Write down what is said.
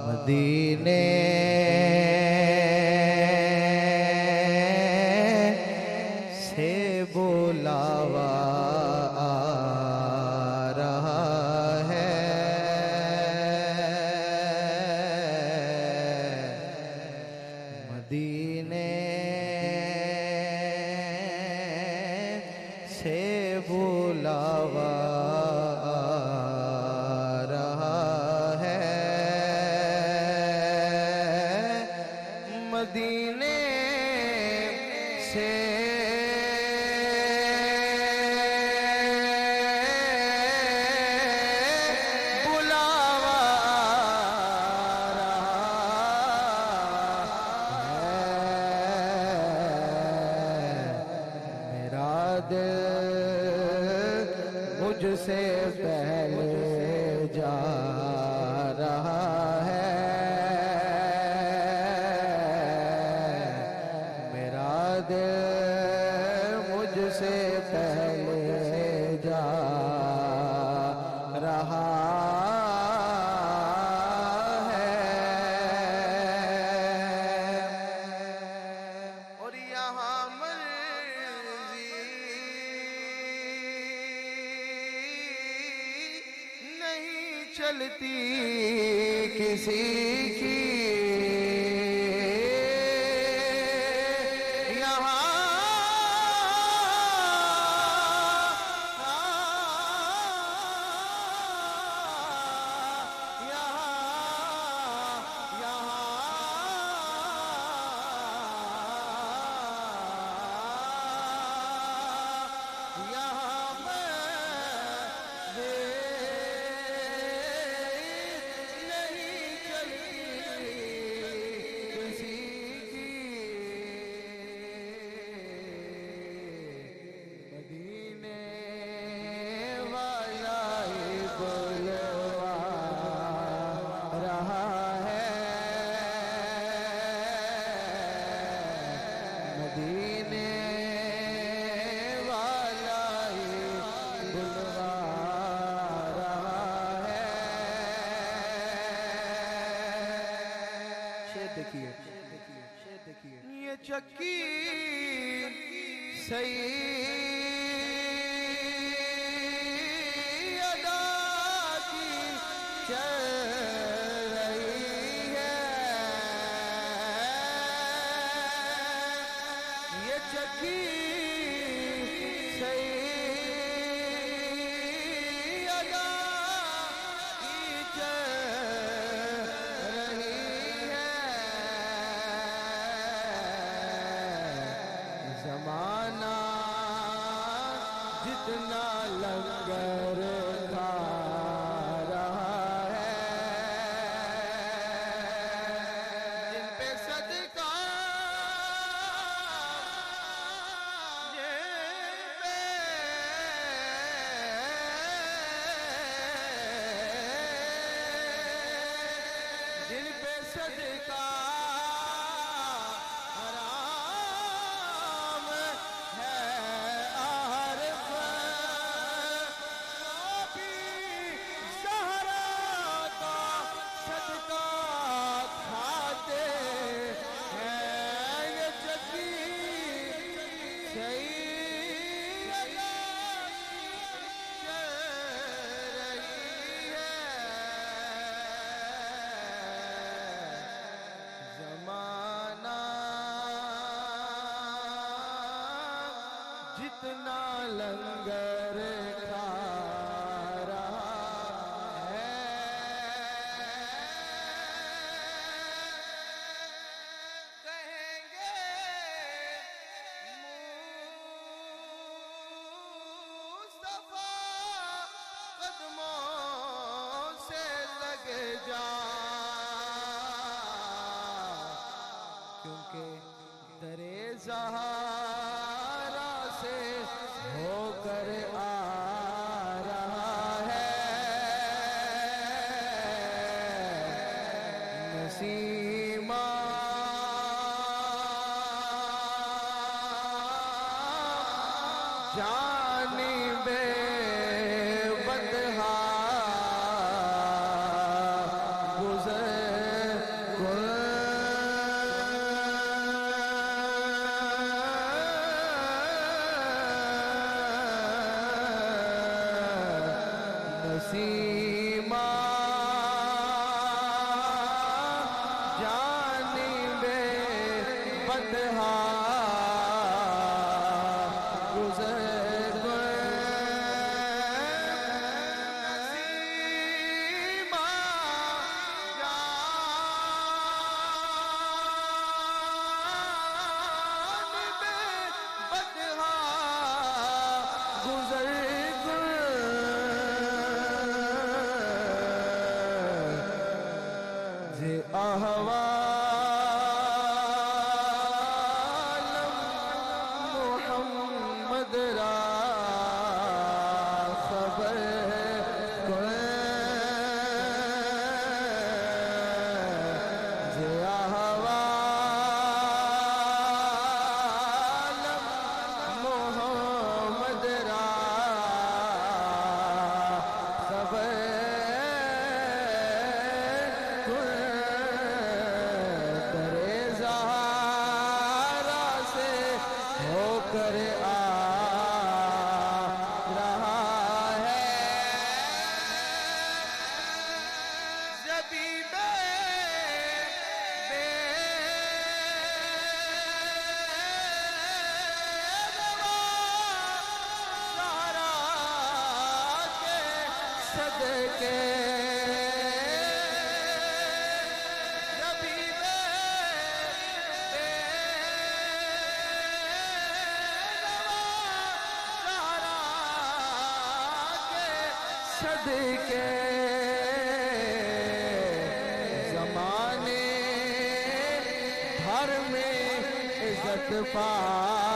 مدینے سے بلاوا آ رہا ہے، مدینے سے بلاوا آ رہا ہے، مدینے سے بلاوا آ رہا ہے، میرا دل مجھ سے پہلے جا رہا ہے، میرا دل مجھ سے پہلے جا رہا ہے، اور یہاں مرضی نہیں چلتی کسی کی، مدینے والا ہی بلوا رہا ہے، شیر دیکھیے یہ چکی صحیح ادا کی چل رہی ہے، یہ چکی صحیح ادا کی چل رہی ہے، زمانہ جتنا لنگر کھا رہا ہے، جن پہ صدقہ جن پہ صدقہ حرام ہے، عارف وہ بھی زہرا کا صدقہ کھاتے ہیں، یہ چکی صحیح ادا چل رہی ہے، زمانہ جتنا لنگر کھا رہا ہے، کہیں گے مصطفیٰ قدموں سے لگ جا، کیونکہ درِ زہرا سے ہو کر آ رہا ہے، نصیب نسیما جانب بدہا گزر نسیما جانب بدہا محمد را خبر جے احوالم محمد را خبر کر آ رہا ہے زبیب بے سارا کے صدقے صدقے زمانے بھر میں عزت پا